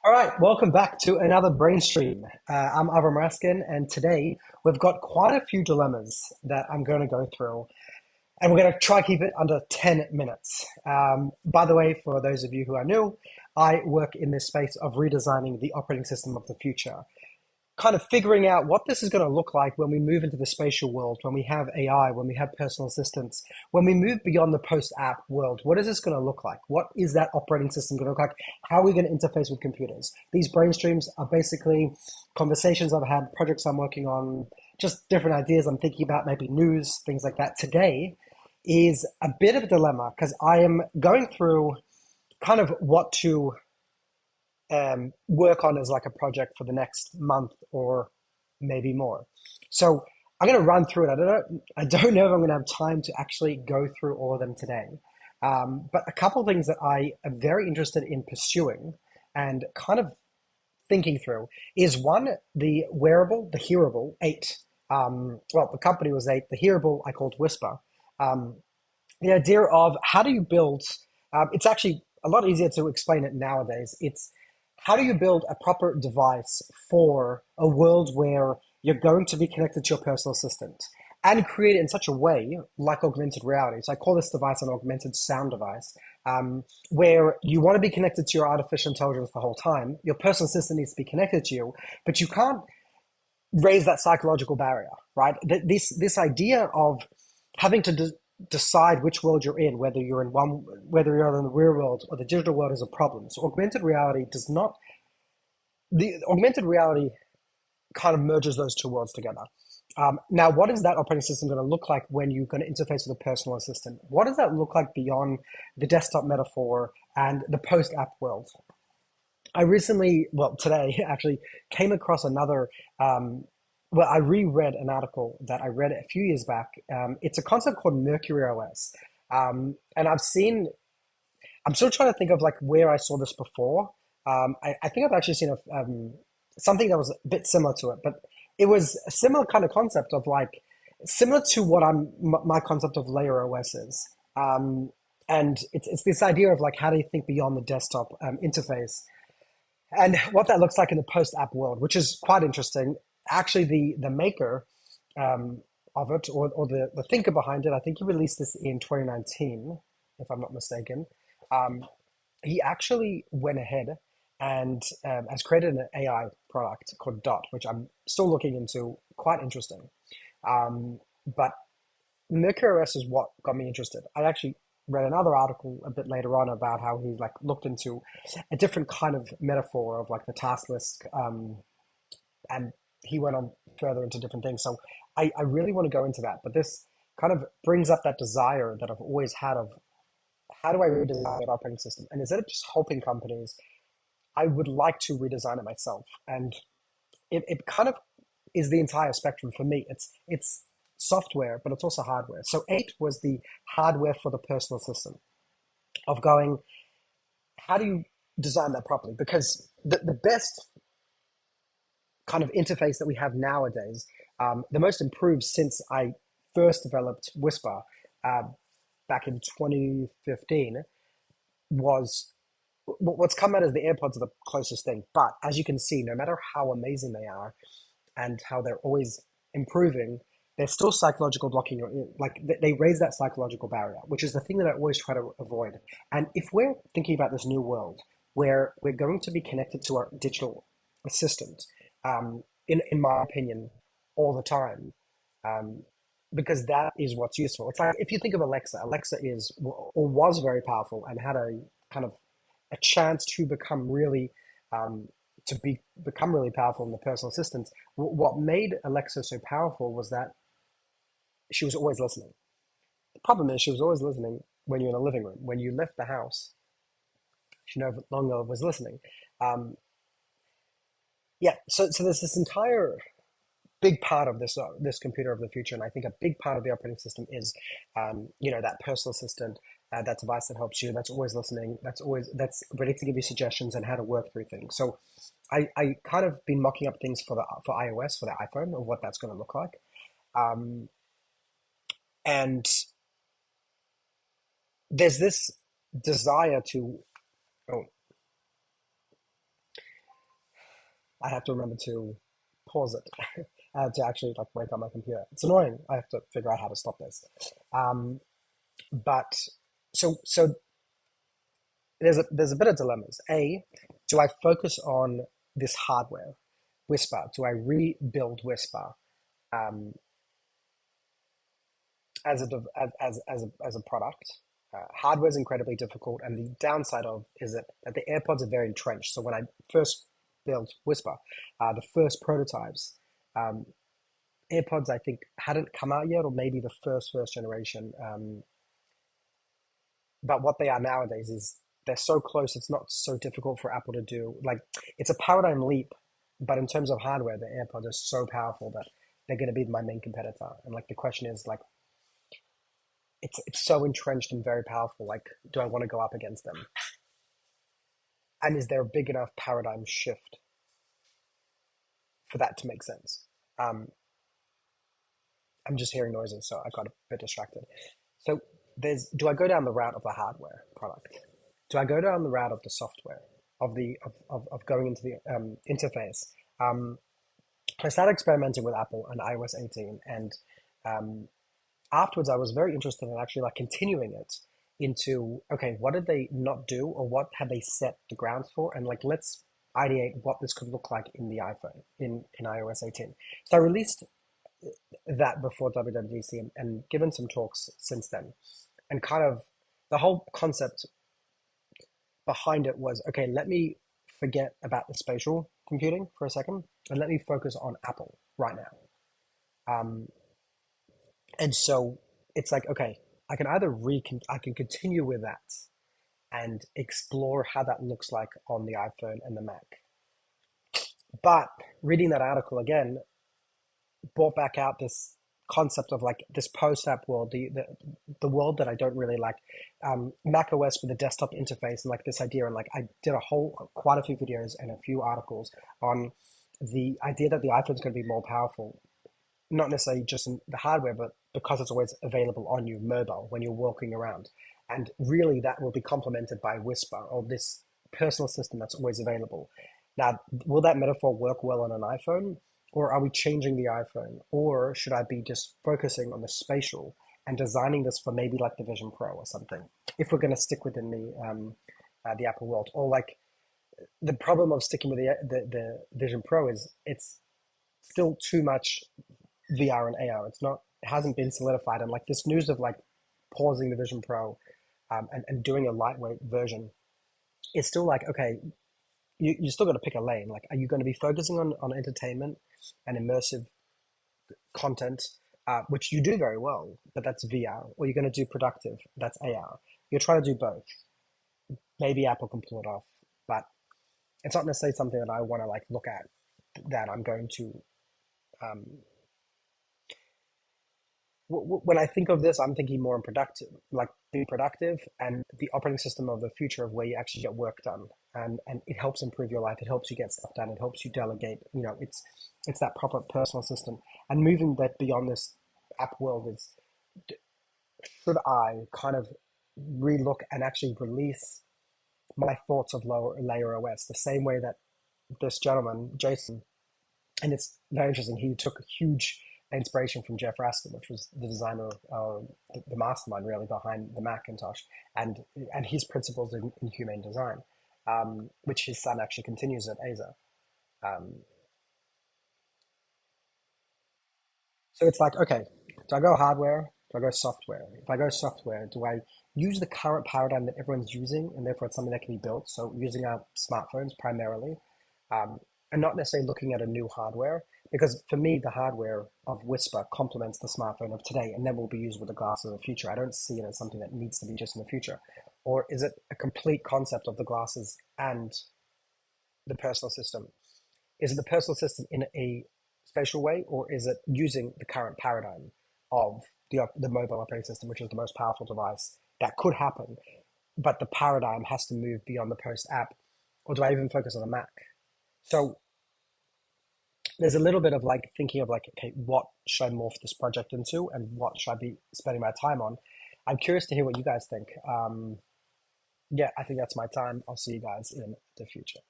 All right, welcome back to another brain stream. I'm Avram Raskin, and today we've got quite a few dilemmas that I'm going to go through, and we're going to try to keep it under 10 minutes. By the way, for those of you who are new, I work in this space of redesigning the operating system of the future, kind of figuring out what this is going to look like when we move into the spatial world, when we have AI, when we have personal assistants, when we move beyond the post-app world. What is this going to look like? What is that operating system going to look like? How are we going to interface with computers? These brain streams are basically conversations I've had, projects I'm working on, just different ideas I'm thinking about, maybe news, things like that. Today is a bit of a dilemma because I am going through kind of what to work on as like a project for the next month or maybe more. So I'm going to run through it. I don't know if I'm going to have time to actually go through all of them today. But a couple of things that I am very interested in pursuing and kind of thinking through is one, the wearable, the Hearable 8. Well, the company was 8. The Hearable I called Whisper. Um, the idea of how do you build, it's actually a lot easier to explain it nowadays. It's how do you build a proper device for a world where you're going to be connected to your personal assistant and create it in such a way like augmented reality. So I call this device an augmented sound device, where you want to be connected to your artificial intelligence the whole time. Your personal assistant needs to be connected to you, but you can't raise that psychological barrier, right? This idea of having to decide which world you're in, whether you're in the real world or the digital world, is a problem. So augmented reality does not. The augmented reality kind of merges those two worlds together. Now, what is that operating system going to look like when you're going to interface with a personal assistant? What does that look like beyond the desktop metaphor and the post-app world? I recently, well, today actually came across another. Well, I reread an article that I read a few years back. It's a concept called MercuryOS, and I'm still trying to think of like where I saw this before. I think I've actually seen something that was a bit similar to it, but it was a similar kind of concept of like similar to what my concept of layer OS is. And it's this idea of like how do you think beyond the desktop interface and what that looks like in the post app world, which is quite interesting. Actually, the maker of it, or the thinker behind it, I think he released this in 2019, if I'm not mistaken. Um, he actually went ahead and has created an AI product called Dot, which I'm still looking into. Quite interesting. But MercuryOS is what got me interested. I actually read another article a bit later on about how he like looked into a different kind of metaphor of like the task list, and he went on further into different things. So I really want to go into that, but this kind of brings up that desire that I've always had of how do I redesign that operating system? And instead of just helping companies, I would like to redesign it myself. And it kind of is the entire spectrum for me. It's software, but it's also hardware. So 8 was the hardware for the personal assistant of going, how do you design that properly? Because the best kind of interface that we have nowadays, the most improved since I first developed Whisper uh, back in 2015, was what's come out as the AirPods are the closest thing. But as you can see, no matter how amazing they are and how they're always improving, they're still psychological blocking your, like they raise that psychological barrier, which is the thing that I always try to avoid. And if we're thinking about this new world where we're going to be connected to our digital assistant, in my opinion, all the time, um, because that is what's useful. It's like if you think of Alexa, Alexa is or was very powerful and had a kind of a chance to become really become really powerful in the personal assistants. What made Alexa so powerful was that she was always listening. The problem is she was always listening when you're in a living room. When you left the house, she no longer was listening. Um, yeah, so there's this entire big part of this computer of the future, and I think a big part of the operating system is, that personal assistant, that device that helps you, that's always listening, that's ready to give you suggestions and how to work through things. So I kind of been mocking up things for iOS for the iPhone of what that's going to look like, um, and there's this desire to. Oh, I have to remember to pause it to actually like wake up my computer. It's annoying. I have to figure out how to stop this. Um, but so there's a bit of dilemmas. A, do I focus on this hardware, Whisper? Do I rebuild Whisper um, as a product? Hardware is incredibly difficult, and the downside of is that the AirPods are very entrenched. So when I first built Whisper, the first prototypes, um, AirPods I think hadn't come out yet, or maybe the first generation. But what they are nowadays is they're so close. It's not so difficult for Apple to do. Like it's a paradigm leap, but in terms of hardware, the AirPods are so powerful that they're going to be my main competitor. And like the question is like it's so entrenched and very powerful. Like, do I want to go up against them? And is there a big enough paradigm shift for that to make sense? Um, I'm just hearing noises, so I got a bit distracted. So do I go down the route of the hardware product? Do I go down the route of the software of going into the interface? Um, I started experimenting with Apple and iOS 18, and um, afterwards I was very interested in actually like continuing it into okay, what did they not do, or what had they set the grounds for, and like let's ideate what this could look like in the iPhone in iOS 18. So I released that before WWDC and given some talks since then. And kind of the whole concept behind it was okay, let me forget about the spatial computing for a second and let me focus on Apple right now. And so it's like, okay, I can either I can continue with that and explore how that looks like on the iPhone and the Mac. But reading that article again, brought back out this concept of like this post-app world, the world that I don't really like, Mac OS with a desktop interface and like this idea. And like I did quite a few videos and a few articles on the idea that the iPhone is going to be more powerful, not necessarily just in the hardware, but because it's always available on you mobile when you're walking around. And really that will be complemented by Whisper or this personal assistant that's always available. Now, will that metaphor work well on an iPhone? Or are we changing the iPhone? Or should I be just focusing on the spatial and designing this for maybe like the Vision Pro or something? If we're going to stick within the Apple world, or like the problem of sticking with the Vision Pro is it's still too much VR and AR. It hasn't been solidified. And like this news of like pausing the Vision Pro and doing a lightweight version, it's still like, okay, you still got to pick a lane. Like, are you going to be focusing on entertainment and immersive content, which you do very well, but that's VR, or you're going to do productive, that's AR. You're trying to do both. Maybe Apple can pull it off, but it's not necessarily something that I want to like look at. That I'm going to um, when I think of this, I'm thinking more in productive, like being productive and the operating system of the future of where you actually get work done, and it helps improve your life. It helps you get stuff done. It helps you delegate. You know, it's that proper personal system. And moving that beyond this app world is, should I kind of relook and actually release my thoughts of layer OS the same way that this gentleman, Jason, and it's very interesting. He took a huge inspiration from Jeff Raskin, which was the designer, the mastermind really behind the Macintosh, and his principles in humane design, which his son actually continues at ASA. Um, so it's like, okay, do I go hardware? Do I go software? If I go software, do I use the current paradigm that everyone's using, and therefore it's something that can be built? So using our smartphones primarily, um, and not necessarily looking at a new hardware, because for me, the hardware of Whisper complements the smartphone of today, and then will be used with the glasses of the future. I don't see it as something that needs to be just in the future. Or is it a complete concept of the glasses and the personal system? Is it the personal system in a spatial way, or is it using the current paradigm of the mobile operating system, which is the most powerful device that could happen, but the paradigm has to move beyond the post app? Or do I even focus on a Mac? So there's a little bit of like thinking of like, okay, what should I morph this project into, and what should I be spending my time on? I'm curious to hear what you guys think. Yeah, I think that's my time. I'll see you guys in the future.